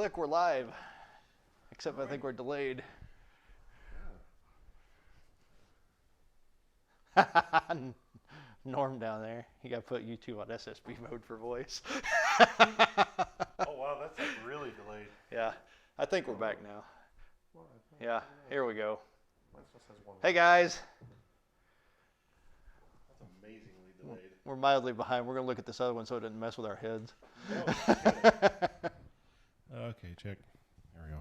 look, we're live. Except I think we're delayed. Norm down there. You got to put YouTube on SSB mode for voice. Oh, wow, that's like really delayed. Yeah, I think we're back now. Yeah, here we go. Mine still says 1. Hey, guys. That's amazingly delayed. We're mildly behind. We're going to look at this other one so it doesn't mess with our heads. Okay, check. There we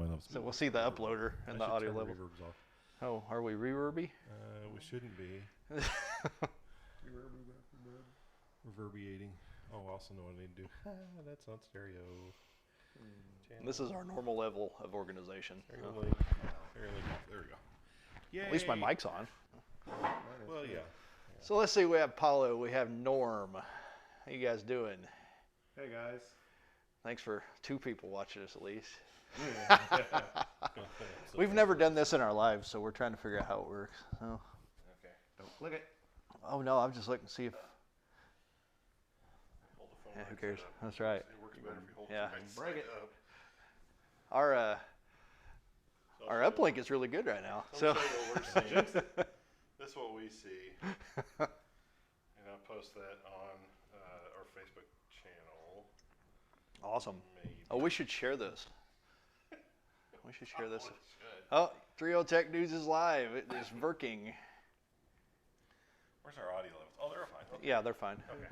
go. So we'll see the uploader and the audio level. Off. Oh, are we reverby? We shouldn't be. Reverbiating. Oh, I also know what I need to do. That's on stereo. This is our normal level of organization. There we go. Yay. At least my mic's on. Well, yeah. So let's see. We have Paulo. We have Norm. How you guys doing? Hey, guys. Thanks for 2 people watching us at least. So We've never done this in our lives, so we're trying to figure out how it works. So. Okay. Don't click it. Oh no, I'm just looking to see if. Hold the phone Yeah, who right cares? side up. That's right. It works better if you hold Yeah. it right Break side it. up. Our uplink is really good right now. Don't So. show what we're seeing. This is what we see. And I'll post that on our Facebook channel. Awesome. Maybe. Oh, we should share this. We should share this. Probably should. Oh, 30 Tech News is live. It is working. Where's our audio levels? Oh, they're fine. Okay. Yeah, they're fine. Okay.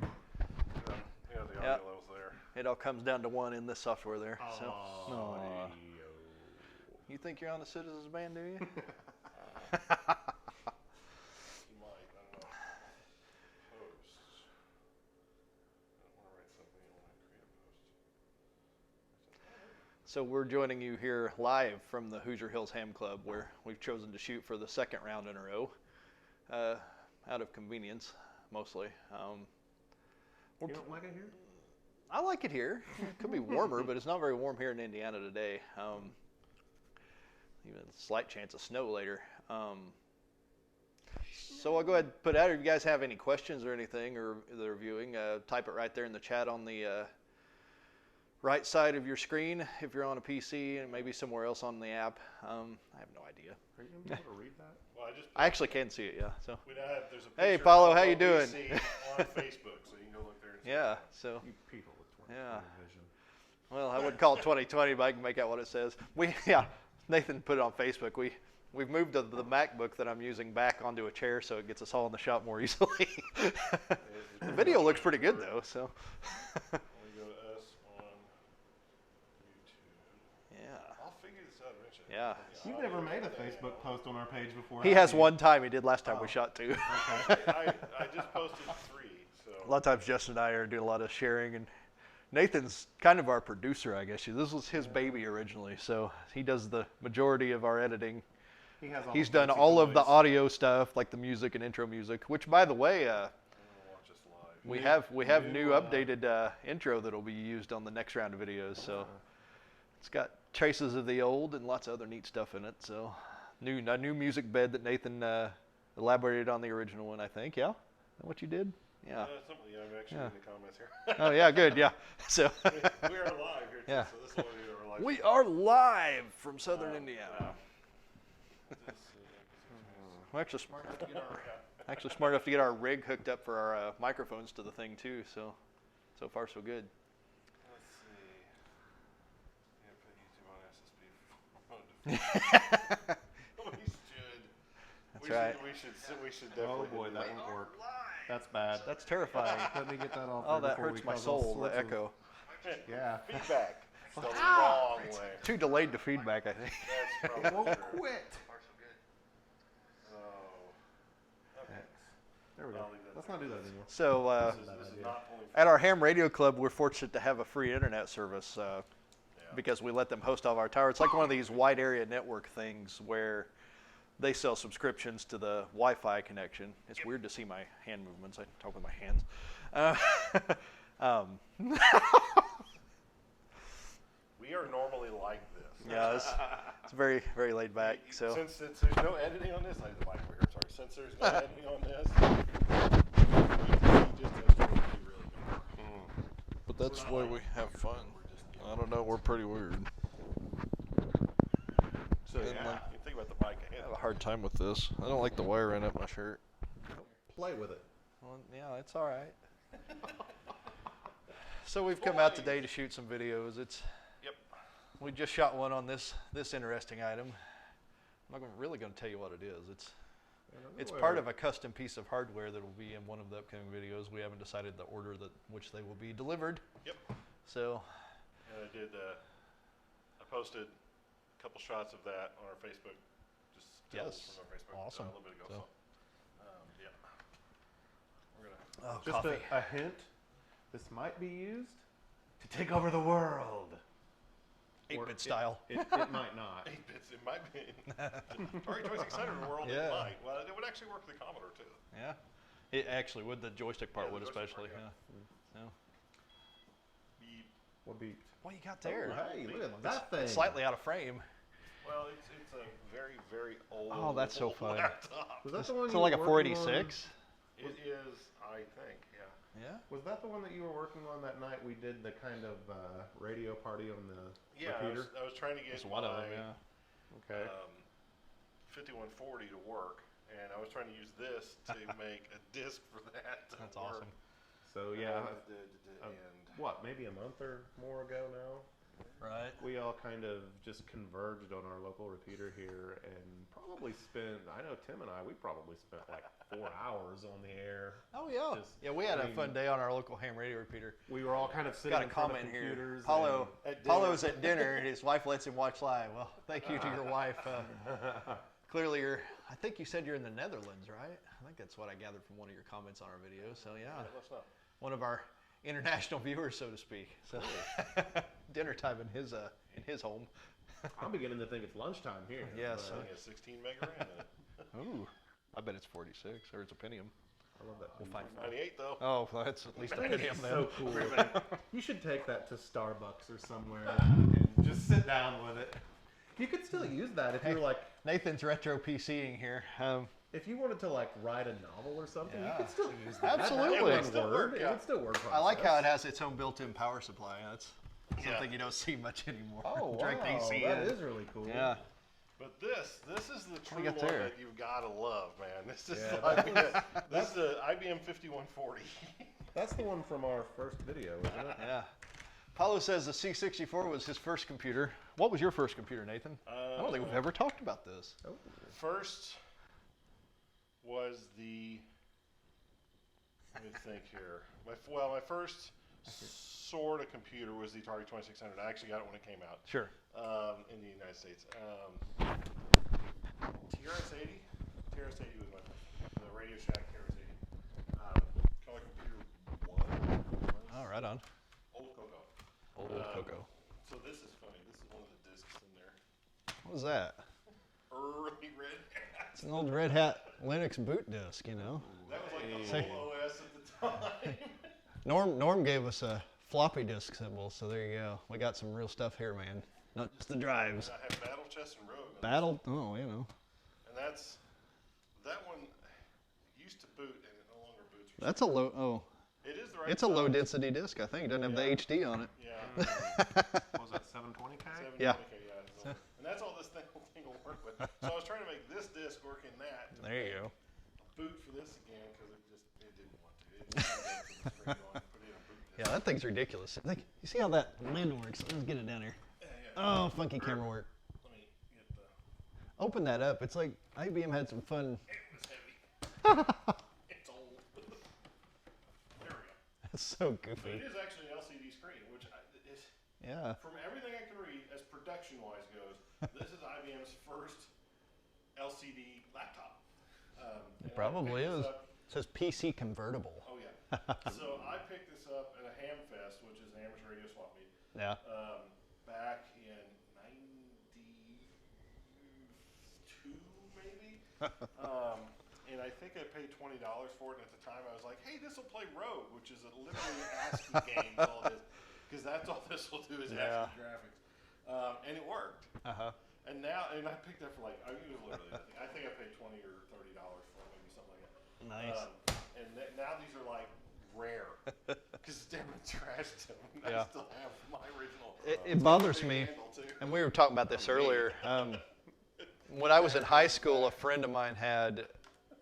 Yeah, the audio Yep. levels there. It all comes down to 1 in this software there. So. Aw. Audio. You think you're on the Citizens Band, do you? You might. I don't know. Post. I don't want to write something. I want to create a post. So we're joining you here live from the Hoosier Hills Ham Club, where we've chosen to shoot for the 2nd round in a row, out of convenience, mostly. You don't like it here? I like it here. It could be warmer, but it's not very warm here in Indiana today. Even a slight chance of snow later. So I'll go ahead and put out, if you guys have any questions or anything, or they're viewing, type it right there in the chat on the right side of your screen if you're on a PC, and maybe somewhere else on the app. I have no idea. Are you going to be able to read that? Well, I actually can see it, yeah. So. we now have, there's a Hey, picture Paulo, of how what you we doing? see on Facebook, so you can go look there and see Yeah, that. so. You people with 20 Yeah. vision. Well, I wouldn't call it 2020, but I can make out what it says. Nathan put it on Facebook. We've moved the MacBook that I'm using back onto a chair so it gets us all in the shop more easily. The video looks pretty good though, so. We go to us on YouTube. Yeah. I'll figure this out eventually. Yeah. You've never made a Facebook post on our page before. He have has you? one time. He did last time we Oh. shot 2. Okay. I just posted 3, so. A lot of times Justin and I are doing a lot of sharing, and Nathan's kind of our producer, I guess. This was his baby originally, so he does the majority of our editing. He has all He's the done fancy all of the toys. audio stuff, like the music and intro music, which, by the way, I'm gonna watch this live. we have new, new updated intro that'll be used on the next round of videos. So it's got traces of the old and lots of other neat stuff in it. So a new music bed that Nathan elaborated on the original one, I think. Yeah, is that what you did? Yeah. I'm actually Yeah. in the comments here. Oh yeah, good. Yeah. So we are live here, too, Yeah. so this is what we are live. we are live from Southern Indiana. We're actually smart enough to get our rig hooked up for our microphones to the thing too. So far so good. Let's see. Yeah, put YouTube on SSB. That's right. We should Oh definitely. boy, do that won't work. That's bad. That's terrifying. Let me get that off. Oh, there that before hurts we my cause all soul. The sorts of- echo. Yeah. Feedback. It's the wrong way. Too delayed to feedback, I think. That's It probably won't true. quit. Oh. Okay. There we go. I'll leave that Let's there. not do that anymore. So This is not only at our ham radio club, we're fortunate to have a free internet service because we let them host all of our tower. It's like one of these wide area network things where they sell subscriptions to the Wi-Fi connection. It's weird to see my hand movements. I talk with my hands. we are normally like this. Yeah, it's very, very laid back. So Since there's no editing on this, I have the mic over here, sorry. Since there's no editing on this, we just have to be really good. but that's why we have fun. We're just I don't know. We're pretty weird. So yeah, you think about the mic I ahead. have a hard time with this. I don't like the wiring up my shirt. Play with it. Well, yeah, it's all right. So we've come out today to shoot some videos. Yep. We just shot one on this interesting item. I'm not really going to tell you what it is. It's part of a custom piece of hardware that will be in one of the upcoming videos. We haven't decided the order which they will be delivered. Yep. So. And I posted a couple shots of that on our Facebook, just stills Yes. from our Facebook Awesome. a little bit ago. So. Yeah. We're gonna. Oh, Just coffee. a hint. This might be used to take over the world. 8-bit style. It might not. 8 bits. It might be. Atari 2600 world. Yeah. It might. Well, it would actually work with the Commodore too. Yeah. It actually would. The joystick part Yeah, the would joystick especially. part, Yeah. Beep. What beat? What you got there? Oh, hey, look at that thing. Slightly out of frame. Well, it's a very, very old. Oh, that's so fun. Laptop. Was that the one? So you like a were working on? 486. It is, I think, yeah. Yeah. Was that the one that you were working on that night we did the kind of radio party on the Yeah, repeater? I was trying to get It's one of my them. Yeah. Okay. 5140 to work, and I was trying to use this to make a disc for that. To That's work. awesome. So And yeah, and what, maybe a month or more ago now? Right. We all kind of just converged on our local repeater here and probably spent, I know Tim and we probably spent like 4 hours on the air. Oh yeah. Just- Yeah, we had I a mean, fun day on our local ham radio repeater. We were all kind of sitting Got a in front of comment here. computers. Paulo, At dinner. Paulo's at dinner and his wife lets him watch live. Well, thank you to your wife. Clearly, I think you said you're in the Netherlands, right? I think that's what I gathered from one of your comments on our video. So yeah, let's not. one of our international viewers, so to speak. So dinner time in his home. I'm beginning to think it's lunchtime here. Yes. Running a 16 mega RAM in it. Ooh, I bet it's 46 or it's a Pentium. I love that. We'll find. 98 though. Oh, well, that's at least a That is Pentium then. so cool. You should take that to Starbucks or somewhere and just sit down with it. You could still use that if you're like, Nathan's retro PCing here. if you wanted to like write a novel or something, Yeah. you could still use that. Absolutely. That It would would still word. work, yeah. It would still word I like how it process. has its own built-in power supply. That's something you don't see much anymore. Oh, Direct wow. AC That in. is really cool. Yeah. But this is the true we one got there? that you've got to love, man. This is Yeah, like, this is the IBM 5140. That's the one from our first video, isn't it? Yeah. Paulo says the C64 was his first computer. What was your first computer, Nathan? I don't think we've ever talked about this. Oh. First was the. Let me think here. My first sort of computer was the Atari 2600. I actually got it when it came out Sure. in the United States. TRS-80. TRS-80 was my first. The Radio Shack TRS-80. Color Computer 1. Oh, right on. Old Coco. Old Coco. So this is funny. This is one of the discs in there. What was that? Early Red Hat. It's an old Red Hat Linux boot disk, you know. That was like the Say- whole OS at the time. Norm gave us a floppy disk symbol, so there you go. We got some real stuff here, man. Not just the drives. I have Battle Chest and Rogue. Battle, oh, you know. And that one used to boot and it no longer boots. For That's a low, oh, It is the right it's a low size. density disk, I think. It doesn't have Yeah. the HD on it. Yeah. What was that, 720K? 720K, Yeah. yeah. And that's all this thing will work with. So I was trying to make this disc work in that. To There you go. boot for this again because it didn't want to. It didn't want to put it in a boot disc. Yeah, that thing's ridiculous. Like, you see how that lid works? Let's get it down here. Yeah. Oh, funky camera work. Let me get the. Open that up. It's like IBM had some fun. It was heavy. It's old. There we go. That's so But it goofy. is actually an LCD screen, which is, Yeah. from everything I can read, as production-wise goes, this is IBM's first LCD laptop. And I Probably picked is. this up- It says PC convertible. Oh yeah. So I picked this up at a Ham Fest, which is an amateur radio swap meet, Yeah. back in '92, maybe. And I think I paid $20 for it. And at the time, I was like, "Hey, this will play Rogue," which is literally an ASCII game. Is all it is, because that's all this will do is Yeah. ASCII graphics. And it worked. Uh-huh. And now, and I picked that for like, it was literally nothing. I think I paid $20 or $30 for it, maybe something like that. Nice. And now these are like rare because it's demostrated I Yeah. still have my original. It bothers big me, handle, too. and we were talking about this earlier. When I was in high school, a friend of mine had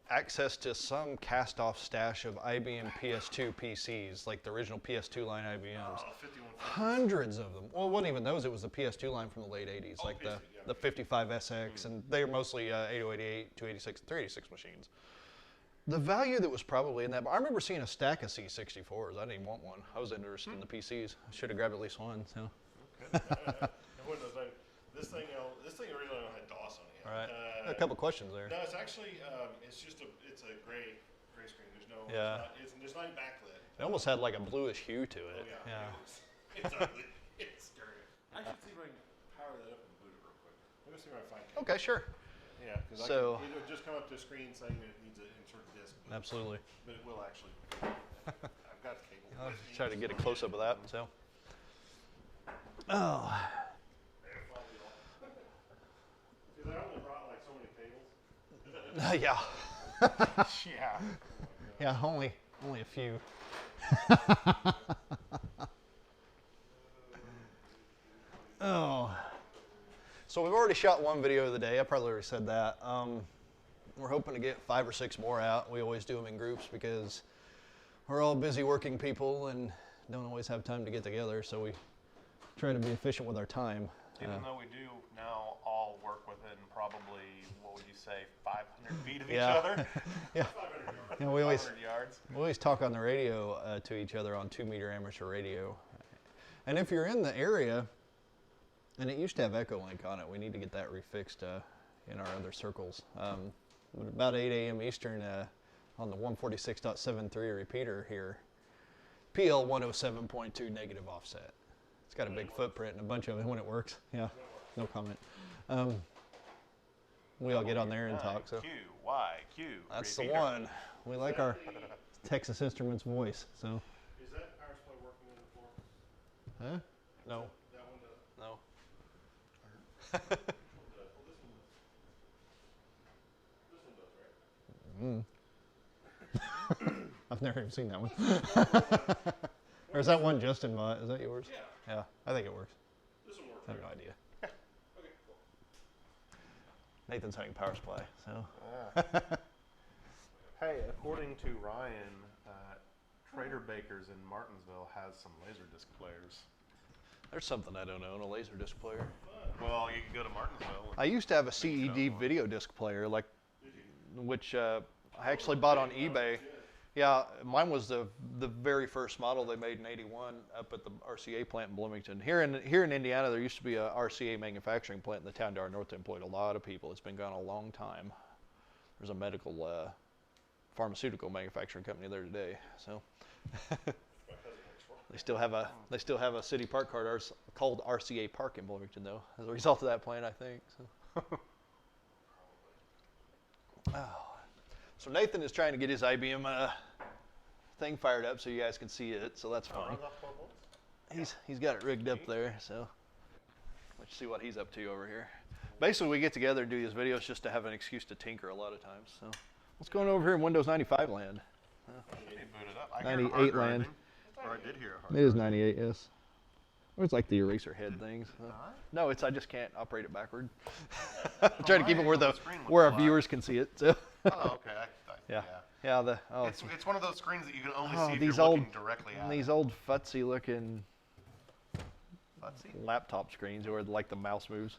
access to some cast-off stash of IBM PS2 PCs, like the original PS2 line IBMs. 51. Hundreds of them. Well, it wasn't even those. It was the PS2 line from the late 80s, like PS2, the 55SX, and they were mostly 8088, 286, 386 machines. The value that was probably in that, I remember seeing a stack of C64s. I didn't even want one. I was interested in the PCs. I should have grabbed at least one. So. This thing originally had DOS on it. All right. A couple questions there. No, it's actually it's a gray screen. There's no there's not any backlit. It almost had like a bluish hue to it. Oh yeah. It's ugly. It's dirty. I should see if I can power that up and boot it real quick. Let me see if I find it. Okay, sure. Yeah, because So- it'll just come up to a screen saying that it needs an insert disk. Absolutely. But it will actually. I've got the cable. I'll with me. try to get a close up of that. So. Oh. Because I only brought like so many cables. Yeah. Yeah. Yeah. Only a few. Oh. So we've already shot one video of the day. I probably already said that. We're hoping to get 5 or 6 more out. We always do them in groups because we're all busy working people and don't always have time to get together. So we try to be efficient with our time. Even though we do now all work within probably, what would you say, 500 feet of each Yeah. other? Yeah. 500 yards. You know, we always 500 yards. talk on the radio to each other on 2-meter amateur radio. And if you're in the area, and it used to have Echo Link on it, we need to get that refixed in our other circles. But about 8 a.m. Eastern on the 146.73 repeater here, PL 107.2 negative offset. It's got a big footprint and a bunch of it when it works. Yeah, no comment. We all get on there and talk. So Q, Y, Q. that's repeater. the one. We like our Texas Instruments voice. So. Is that power supply working in the floor? Huh? No. That one does. No. Well, this one does, right? I've never even seen that one. Or is that one Justin bought? Is that yours? Yeah. Yeah, I think it works. This one works. I have no idea. Okay, cool. Nathan's hunting power supply, so. Hey, according to Ryan, Trader Baker's in Martinsville has some Laserdisc players. There's something I don't own, a Laserdisc player. Well, you can go to Martinsville. I used to have a CED video disc player, like, which I actually bought on eBay. Yeah, mine was the very first model they made in '81 up at the RCA plant in Bloomington. Here in Indiana, there used to be a RCA manufacturing plant in the town to our north that employed a lot of people. It's been gone a long time. There's a medical pharmaceutical manufacturing company there today. So they still have a city park card called RCA Park in Bloomington, though, as a result of that plant, I think. So. Oh. So Nathan is trying to get his IBM thing fired up so you guys can see it, so that's fine. He's got it rigged up there, so let's see what he's up to over here. Basically, we get together and do these videos just to have an excuse to tinker a lot of times. So what's going on over here in Windows 95 land? Should be booted up. I hear a 98 hard land. driving. Or I did hear a hard It is 98, yes. Or it's like the eraser head things. Not? No, I just can't operate it backward. I'm trying to keep it Right, where the screen looks where our black. viewers can see it. So. Oh, okay. Yeah. Yeah. Yeah. It's one of those screens that you can only Oh, see if these you're old- looking directly at These it. old futzy looking Let's see. laptop screens where like the mouse moves.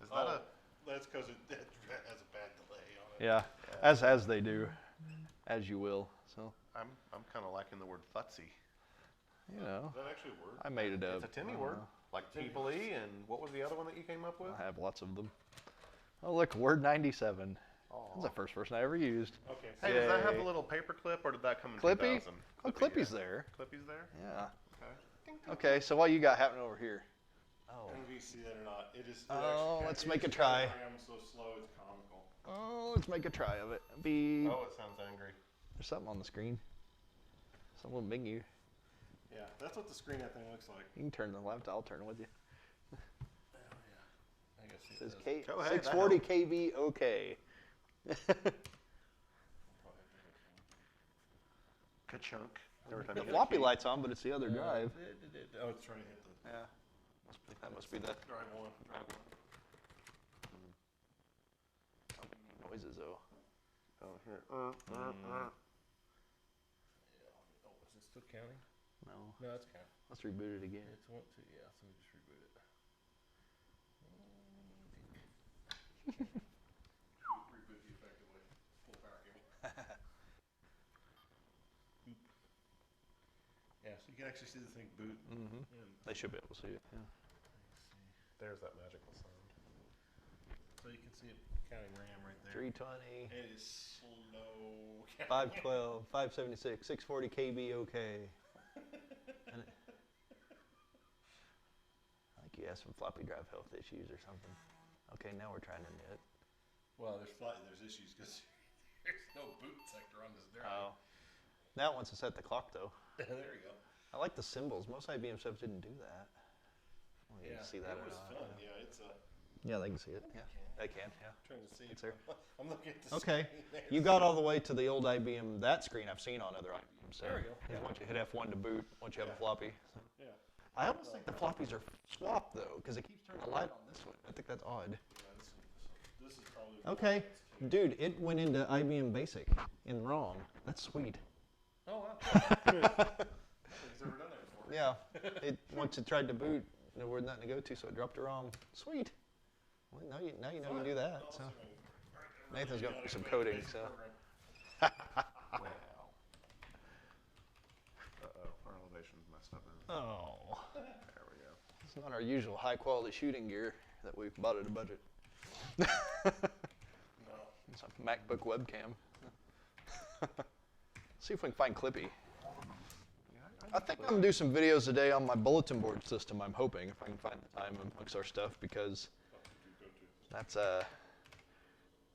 Is that That's because it has a bad delay on it. Yeah, as they do, as you will. So I'm kind of liking the word futzy. you know, Does that actually work? I made it up. It's a Timmy word, like people-y, and what was the other one that you came up with? I have lots of them. Oh look, Word 97. That's the first person I ever used. Okay. Hey, does that have Yay. the little paper clip, or did that come in Clippy? 2000? Oh, Clippy's there. Clippy's there? Yeah. Okay. Okay, so what you got happening over here? I don't know if you see that or not. It is. Oh, let's make a try. I'm so slow, it's comical. Oh, let's make a try of it. Beep. Oh, it sounds angry. There's something on the screen. Some little menu. Yeah, that's what the screen that thing looks like. You can turn the laptop. I'll turn it with you. Oh yeah. I guess It says Go ahead, that 640 kV. Okay. Ka-chunk. Every time The you hit a floppy key. light's on, but it's the other drive. Oh, it's trying to hit the Yeah. That must be the drive one. noises, though. Oh, here. Yeah. Oh, is it still counting? No. No, it's counting. Let's reboot it again. It's want to. Yeah, so let me just reboot it. Reboot effectively. Full power cable. Boop. Yeah, so you can actually see the thing boot. Mm-hmm. And They should be able to see it. Yeah. There's that magical sound. so you can see it counting RAM right there. 320, It is slow counting. 512, 576, 640 KB. Okay. And I think you have some floppy drive health issues or something. Okay, now we're trying to knit. Well, there's issues because there's no boot sector on this drive. Oh. Now it wants to set the clock though. There you go. I like the symbols. Most IBM stuff didn't do that. Well, you Yeah, can see that it or was not. fun. Yeah, it's Yeah, they can see it. Yeah, they can. Yeah. trying to see. It's there. I'm looking at the Okay, screen there. you got all the way to the old IBM. That screen I've seen on other IBMs. So There we go. yeah, once you hit F1 to boot, once you have a Yeah. floppy. So. Yeah. I almost think the floppies are swapped though, because it keeps turning the light on this one. I think that's odd. Yeah, this is probably. Okay, dude, it went into IBM Basic in wrong. That's sweet. Oh wow. Good. Nobody's ever done that before. Yeah, once it tried to boot, there was nothing to go to, so it dropped to ROM. Sweet. Well, now you know you can do that. So Nathan's got some coding. So Wow. Uh-oh, our elevation's messed up now. oh, There we go. it's not our usual high quality shooting gear that we bought at a budget. No. It's a MacBook webcam. See if we can find Clippy. Yeah, I think I'm gonna do some videos today on my bulletin board system. I'm hoping if I can find the time amongst our stuff because that's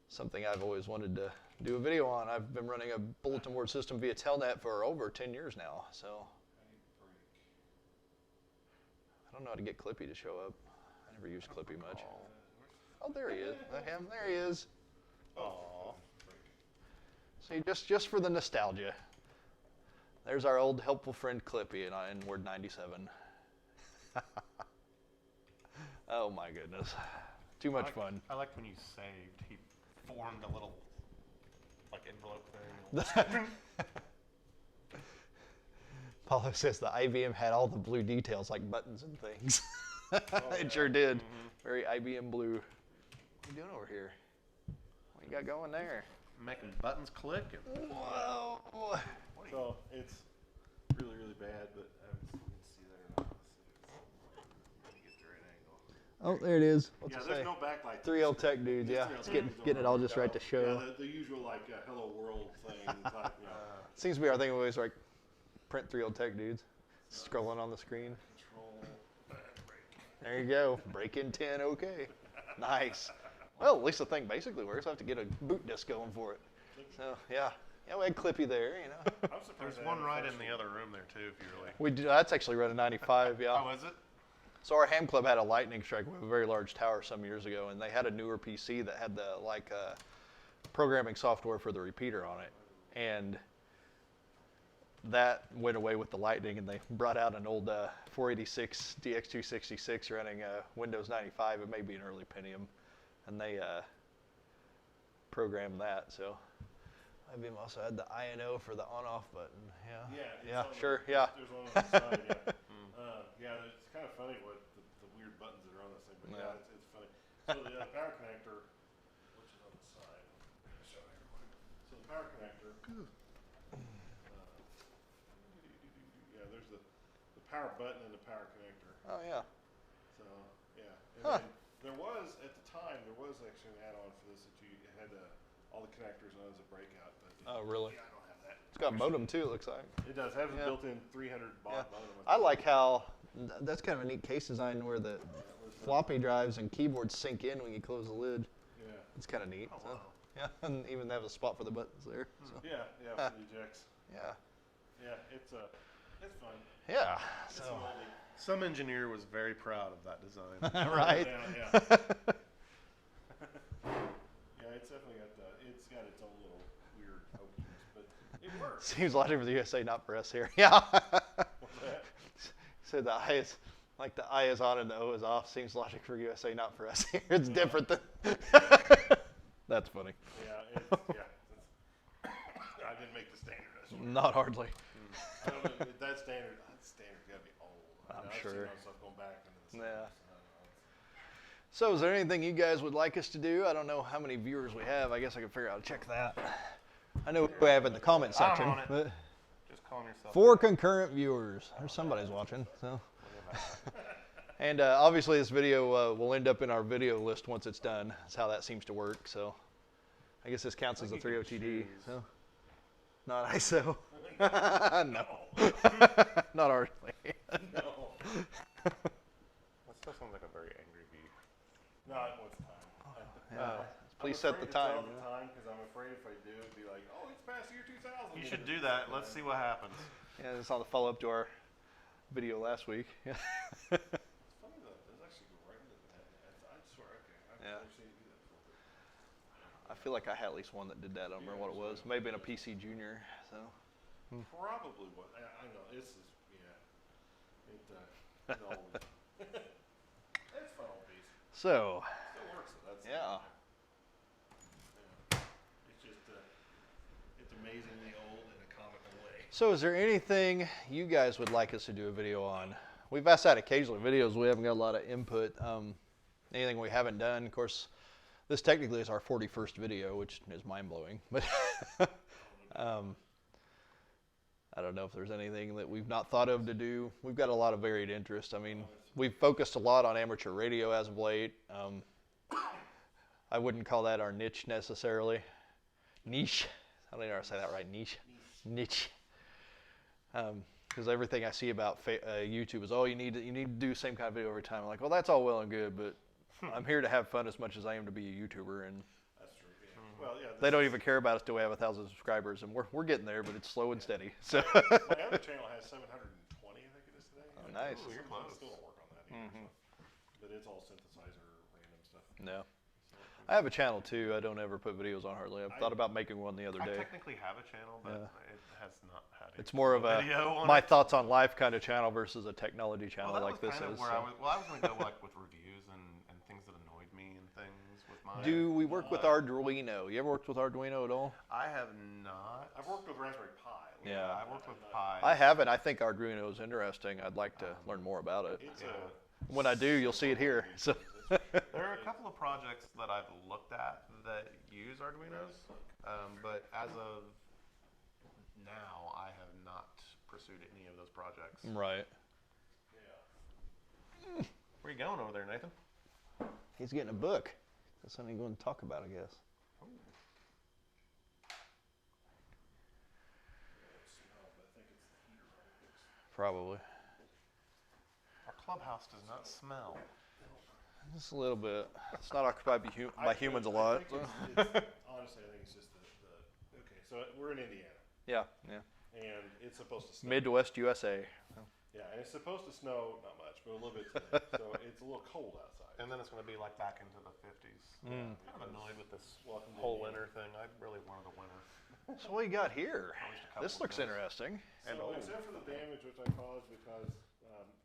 something I've always wanted to do a video on. I've been running a bulletin board system via Telnet for over 10 years now, so I don't know how to get Clippy to show up. I never use Clippy much. Oh, there he is. I have him. There he is. Aww. See, just for the nostalgia. There's our old helpful friend Clippy in Word 97. Oh my goodness. Too much fun. I like when you saved, he formed a little, like, envelope thing. Paulo says the IBM had all the blue details like buttons and things. It sure did. Very IBM blue. What are you doing over here? What you got going there? Making buttons click. And Whoa. So it's really, really bad, but I don't know if you can see that or not. Let me get the right angle. Oh, there it is. What's Yeah, it there's say? no backlight. 3L Tech dudes, yeah. 3L It's Tech getting dudes it all just right to show. Yeah, the usual like hello world thing type, you know. Seems to be our thing always like print 3L Tech dudes. Scrolling on the screen. Control break. There you go. Break in 10, okay. Nice. Well, at least the thing basically works. I have to get a boot disk going for it. So, yeah. Yeah, we had Clippy there, you know. I'm surprised. there's one right in the other room there, too, if you really. We do, that's actually running 95, yeah. Oh, is it? So our ham club had a lightning strike with a very large tower some years ago, and they had a newer PC that had the programming software for the repeater on it, and that went away with the lightning, and they brought out an old 486 DX266 running Windows 95. It may be an early Pentium, and they programmed that. So IBM also had the INO for the on-off button. Yeah, it's Yeah, on the- sure, yeah. There's one on the side, yeah. Yeah, it's kind of funny what the weird buttons that are on this thing, but yeah, Yeah. it's funny. So the power connector, which is on the side, I'll show everyone. So the power connector, yeah, there's the power button and the power connector. Oh yeah. So yeah, and Huh. then there was at the time there was actually an add-on for this that you had all the connectors on as a breakout, but Oh really? yeah, I don't have that. It's got a modem too. It looks like. It does have a Yeah. built-in 300 baud Yeah. modem. I like how that's kind of a neat case design where the floppy drives and keyboards sink in when you close the lid. Yeah. It's kind of neat. Oh, so, wow. yeah, and even have a spot for the buttons there. So, Yeah, yeah, for the ejects. yeah. Yeah, it's fun. Yeah. It's So, an oldie. Some engineer was very proud of that design. right. Yeah, yeah. Yeah, it's definitely got it's got its own little weird openness, but It works. Seems logic for the USA, not for us here. Yeah. What's that? So the I is like the I is on and the O is off. Seems logic for USA, not for us here. It's different than. That's funny. Yeah, I didn't make the standard. I swear. Not hardly. I don't know, that standard's got to be old. I'm I've sure. seen myself going back into the Yeah. 70s. So is there anything you guys would like us to do? I don't know how many viewers we have. I guess I can figure out how to check that. I know we have in the comment section. on it. But Just calling yourself. 4 concurrent viewers. There's somebody's watching. So. And obviously this video will end up in our video list once it's done. That's how that seems to work. So I guess this counts as a 3.0 TD. So. Not ISO. No. Not hardly. No. That still sounds like a very angry beep. Not what's time. Yeah. Please set the time. I'm afraid to tell the time because I'm afraid if I do, it'd be like, oh, it's past year 2000. You should do that. Let's see what happens. Yeah, it's on the follow-up to our video last week. Yeah. It's funny though. It does actually go right into that. I swear, okay. I've Yeah. never seen it do that before. I feel like I had at least one that did that. I don't remember what it was. Maybe in a PC Junior. So. Probably what I know. This is it always. It's fun old piece. So. Still works though. That's Yeah. It's just it's amazingly old in a comical way. So is there anything you guys would like us to do a video on? We've asked that occasionally. Videos, we haven't got a lot of input. Anything we haven't done. Of course, this technically is our 41st video, which is mind-blowing. But I don't know if there's anything that we've not thought of to do. We've got a lot of varied interest. I mean, we've focused a lot on amateur radio as of late. I wouldn't call that our niche necessarily. Niche. I don't even know how to say that right. Niche. Because everything I see about YouTube is, oh, you need to do the same kind of video every time. I'm like, well, that's all well and good, but I'm here to have fun as much as I am to be a YouTuber, and That's true. Yeah. Well, yeah. they don't even care about us till we have 1,000 subscribers, and we're getting there, but it's slow and steady. So. My other channel has 720, I think it is today. Oh, nice. Ooh, you're I close. still don't work on that either. So. But it's all synthesizer random stuff. No. I have a channel too. I don't ever put videos on hardly. I've thought about making one the other I day. technically have a channel, but it has not had a It's more of a video on my it. thoughts on life kind of channel versus a technology channel Well, that like was this kind of is. where so. I was going to go like with reviews and things that annoyed me and things with mine. Do we work with Arduino? You ever worked with Arduino at all? I have not. I've worked with Raspberry Pi. Yeah. I worked with Pi. I haven't. I think Arduino is interesting. I'd like to learn more about it. It's When I do, you'll see it here. So. There are a couple of projects that I've looked at that use Arduinos, but as of now, I have not pursued any of those projects. Right. Yeah. Where are you going over there, Nathan? He's getting a book. That's something he's going to talk about, I guess. Probably. Our clubhouse does not smell. Just a little bit. It's not occupied by humans a lot. I think it's, honestly, I think it's just the. Okay, so we're in Indiana, Yeah, yeah. and it's supposed to snow. Midwest USA. Yeah, and it's supposed to snow, not much, but a little bit today. So it's a little cold outside. And then it's going to be like back into the 50s. Mm. Kind of annoyed with this Welcome to whole Indiana. winter thing. I really wanted a winter. So what you got here? At least a couple This of looks things. interesting. And So old. except for the damage, which I caused because,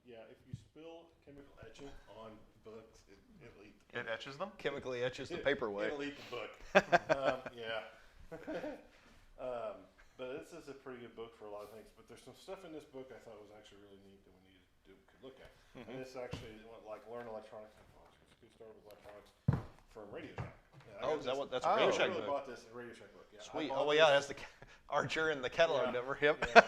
yeah, if you spill chemical etchant on books, it'll eat the It etches them? Chemically etches the paper away. It'll eat the book. Yeah. But this is a pretty good book for a lot of things. But there's some stuff in this book I thought was actually really neat that we needed to could look at. And this actually, like, learn electronics. Let's start with electronics from Radio Shack. Yeah, I Oh, got is that this- what? That's a Oh. Radio I Shack really book. bought this Radio Shack book. Yeah, I Sweet. bought Oh, yeah, it this- has the Archer and the catalog Yeah. number. Yep. Yeah,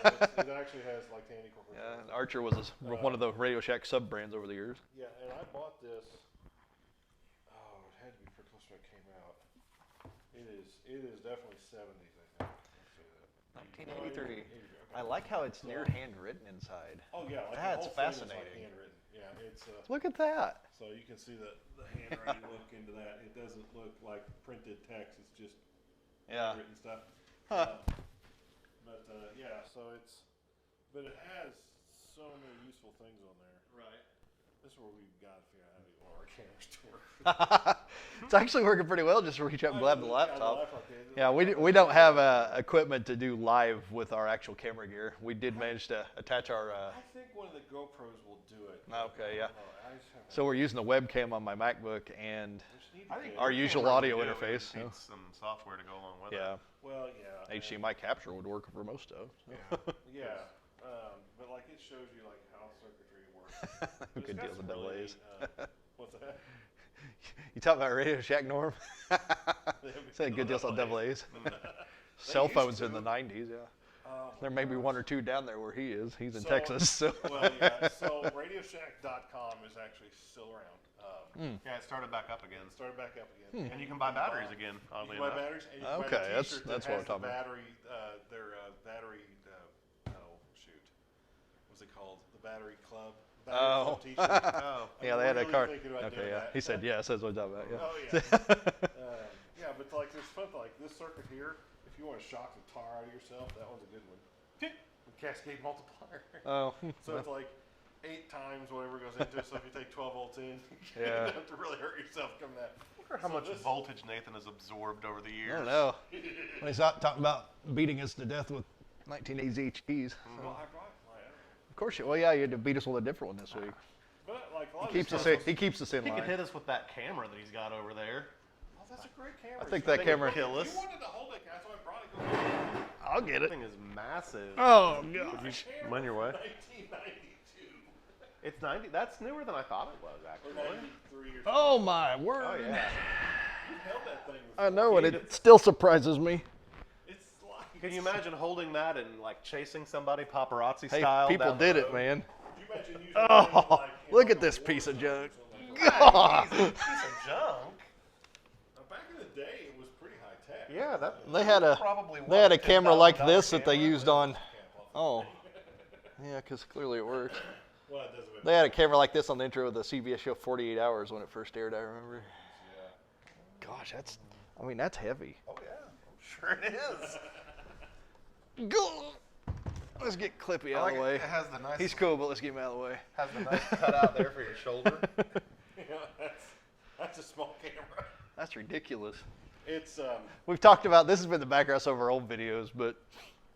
it actually has like Tandy Corporation. Yeah, and Archer was one of the Radio Shack sub brands over the years. Yeah, and I bought this. Oh, it had to be pretty close when it came out. It is definitely 70s, I think. Let's say that. 1983. 83, okay. I like how it's near handwritten inside. Oh yeah, like That's the whole thing is, fascinating. like handwritten. Yeah, it's Look at that. so you can see the handwriting look into that. It doesn't look like printed text. It's just Yeah. handwritten stuff. Huh. But yeah, so but it has so many useful things on there. Right. This is where we've got to figure out how to get one of our cameras to work. It's actually working pretty well. Just reach up and grab the Yeah, laptop. Yeah, we don't have equipment to do live with our actual camera gear. We did manage to attach our. I think one of the GoPros will do it. Okay, yeah. I just haven't- So we're using the webcam on my MacBook and we just need to I think get- our the usual camera audio would do it. interface, It so. needs some software to go along with yeah, it. Well, yeah. and- HDMI capture would work for most of. So. Yeah, but like it shows you like how circuitry works. But Good it's got deal with some double really, A's. What's that? You talk about Radio Shack, Norm? Say good deals on double A's. Cell used phones in to. the 90s, yeah. Oh, There may be one or two down there where he is. He's in So- Texas, so. Well, yeah. So RadioShack.com is actually still around. Yeah, it started back up again. Started back up again. And you can buy batteries again, You oddly can buy enough. batteries, and you can Okay, buy the that's- t-shirt that's that what has we're talking the about. battery, their battery. Oh shoot, what's it called? The Battery Club. Battery Oh. Club t-shirt. Oh, Yeah, they had a really card. thinking about Okay, doing yeah. that. He said yes. That's what I'm talking about. Yeah. Oh yeah. Yeah, but like there's fun like this circuit here. If you want to shock the tar out of yourself, that one's a good one. Cascade multiplier. Oh. So it's like 8 times whatever goes into it. So if you take 12 volts in, you Yeah. don't have to really hurt yourself coming that. I wonder how So much this- voltage Nathan has absorbed over the I years. don't know. When he's not talking about beating us to death with 1980s keys. Well, I brought my own. Of course, well, yeah, you had to beat us with a different one this week. But like a lot He of keeps this us stuff in, he keeps us in He could line. hit us with that camera that he's got over there. Oh, that's a great camera. I think So that camera. kill us. You wanted to hold it, guys, so I brought it. I'll get That it. thing is massive. Oh god. I'm on your way. 1992 It's 90. That's newer than I thought it was, or actually. 93 or Oh my word. Oh, yeah. You held that thing before. I know it. It still surprises me. It's like. Can you imagine holding that and like chasing somebody paparazzi Hey, style? people down the did it, road? man. Could you imagine using Oh, that thing, like, in look like at this a piece war of zone or junk. something like that? God. Piece of junk. Now, back in the day, it was pretty high tech. Yeah, that. They had a probably they had a was camera like $10,000 this that they camera. used on. Camp Oh. off Yeah, because clearly it works. Well, it doesn't matter. They had a camera like this on the intro of the CBS show 48 Hours when it first aired, I remember. Yeah. Gosh, that's heavy. Oh yeah, I'm sure it is. Go. Let's get Clippy I out like of the it. way. It has the nice. He's cool, but let's get him out of the way. Has the nice cutout there for your shoulder. Yeah, that's a small camera. That's ridiculous. It's We've talked about this has been the background of some of our old videos, but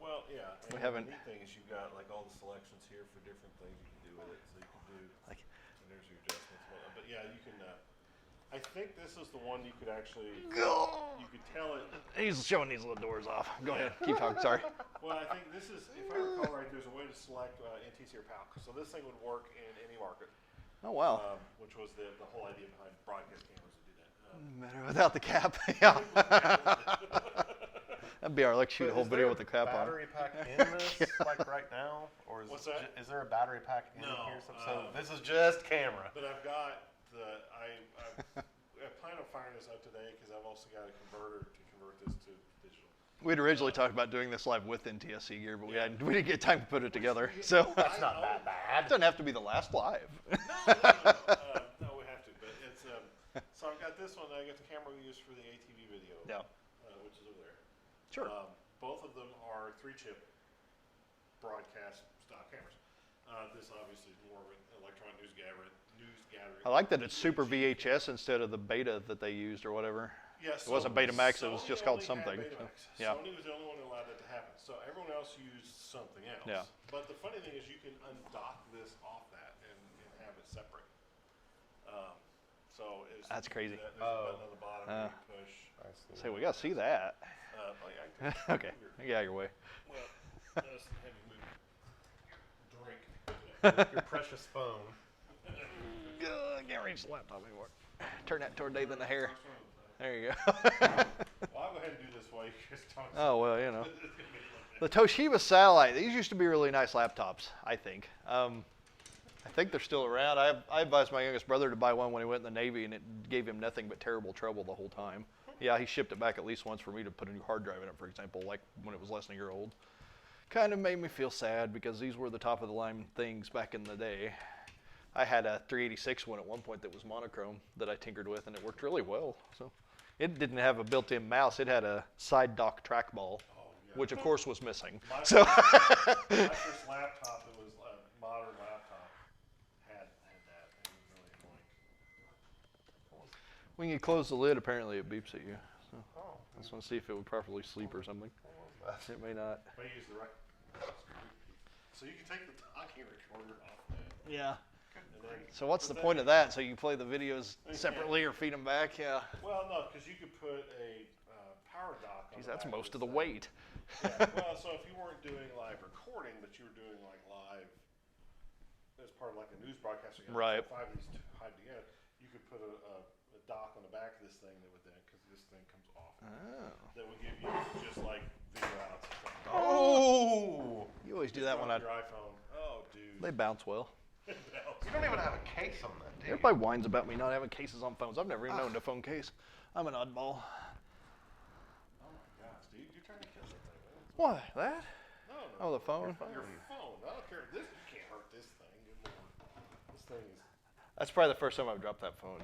well, yeah. We And haven't- The neat thing is you've got like all the selections here for different things you can do with it. So you can do like and there's your adjustments. And whatnot. But yeah, you can. I think this is the one you could actually. go. You could tell it. He's showing these little doors off. Go ahead, keep talking. Sorry. Well, I think this is, if I recall right, there's a way to select NTC or PAL. So this thing would work in any market, Oh wow. which was the whole idea behind broadcast cameras to do that. Better without the cap. Yeah. That'd be our like shoot a But whole is video there with the cap a on. battery pack in this, like right now, or is What's it that? is there a battery pack in No, here? So this is just camera. But I've got I plan on firing this up today because I've also got a converter to convert this to digital. We'd originally talked about doing this live with NTSC gear, but we didn't get time to put it together. So That's not that it bad. doesn't have to be the last live. No, we have to. But it's so I've got this one. I got the camera we use for the ATV video. Yeah. Which is over there. Sure. Both of them are 3-chip broadcast style cameras. This obviously is more of an electronic news gathering. I like that it's super VHS instead of the beta that they used or whatever. Yeah, It wasn't Betamax, it was Sony just called only had something, so, Betamax. yeah. Sony was the only one that allowed that to happen. So everyone else used something else. Yeah. But the funny thing is you can undock this off that and have it separate. So it's That's crazy. There's a button on the bottom where you push. Say, we gotta see that. Oh yeah. I can- Okay, get out of your way. Well, that's the heavy move. Drink. Your precious phone. I can't reach the laptop anymore. Turn that toward Nathan the hair. There you go. Well, I'll go ahead and do this while you guys talk. Oh well, you know. The Toshiba Satellite. These used to be really nice laptops, I think. I think they're still around. I advised my youngest brother to buy one when he went in the Navy, and it gave him nothing but terrible trouble the whole time. Yeah, he shipped it back at least once for me to put a new hard drive in it, for example, like when it was less than a year old. Kind of made me feel sad because these were the top of the line things back in the day. I had a 386 one at one point that was monochrome that I tinkered with, and it worked really well. So it didn't have a built-in mouse. It had a side dock trackball, which of course was missing. My So my first laptop that was a modern laptop had that. And When you close the lid, apparently it beeps at you. So Oh, I just want to see if it would properly sleep or something. what was that? It may not. May use the right. So you can take the docking recorder off that. Yeah. And then, So what's the but point then of that? So you play the videos separately or feed them back? Yeah. Well, no, because you could put a power dock on Geez, the that's back most of this the thing. weight. Yeah. Well, so if you weren't doing live recording, but you were doing like live as part of like a news broadcast, you Right. 5 of these tied together, you could put a dock on the back of this thing that would then, because this thing comes off, that would give you just like video outs. Oh! You always do Just that when drop I. your iPhone. Oh, dude. They bounce well. You don't even have a case on that, do you? Everybody whines about me not having cases on phones. I've never even owned a phone case. I'm an oddball. Oh my gosh, dude, you're trying to kill that thing. Man. What? That? No, no. Oh, the phone? Your phone. I don't care. This you can't hurt this thing. Good Lord. This thing is. That's probably the first time I've dropped that phone.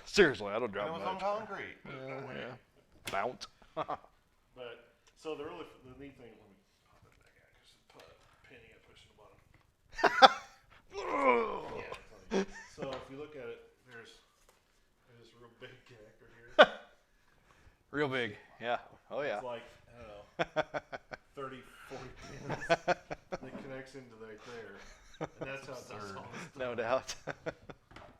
Seriously, I don't And drop it was on much. concrete. Yeah. Bounce. But so the neat thing. Let me pop that back out because put a penny I pushed in the bottom. Yeah. So if you look at it, there's this real big connector here. Real big. Yeah. Oh, yeah. It's like I don't know, 30, 40 pins that connects into right there, and that's how it does all this stuff. No doubt.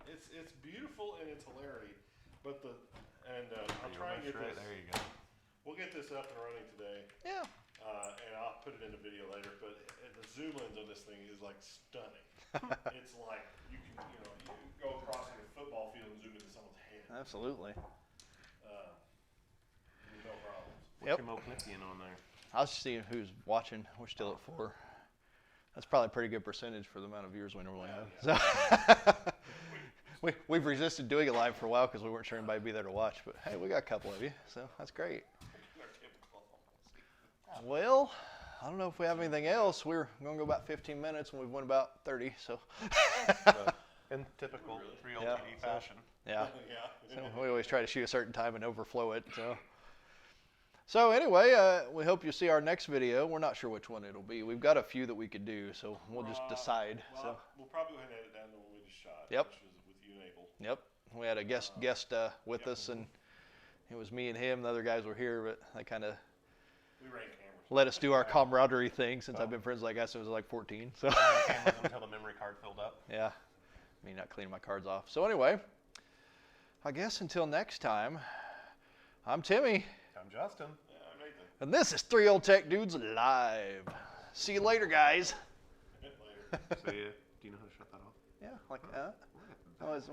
It's beautiful in its hilarity, but I'll You try and wanna get make sure- this. There you go. We'll get this up and running today, Yeah. and I'll put it in a video later. But the zoom ins on this thing is like stunning. It's like you go across a football field and zoom into someone's head. Absolutely. No problems. Yep. What's your Moclipian on there? I was seeing who's watching. We're still at 4. That's probably a pretty good percentage for the amount of viewers we normally have. So we've resisted doing it live for a while because we weren't sure anybody would be there to watch. But hey, we got a couple of you, so that's great. Well, I don't know if we have anything else. We're going to go about 15 minutes, and we've went about 30. So In typical real Yeah. TV fashion. yeah. Yeah. So we always try to shoot a certain time and overflow it. So anyway, we hope you see our next video. We're not sure which one it'll be. We've got a few that we could do, so we'll just decide. Well, So we'll probably go ahead and edit down the one we just shot. Yep. Which was with you and Abel. yep, we had a guest with us, and it was me and him. The other guys were here, but they kind of We ran cameras. let us do our camaraderie thing since I've been friends with that guy since I was like 14. So Cameras until the memory card filled up. yeah, me not cleaning my cards off. So anyway, I guess until next time, I'm Timmy. I'm Justin. Yeah, I'm Nathan. And this is 3 Old Tech Dudes Live. See you later, guys. Later. So, do you know how to shut that off? Yeah, like that. Oh, once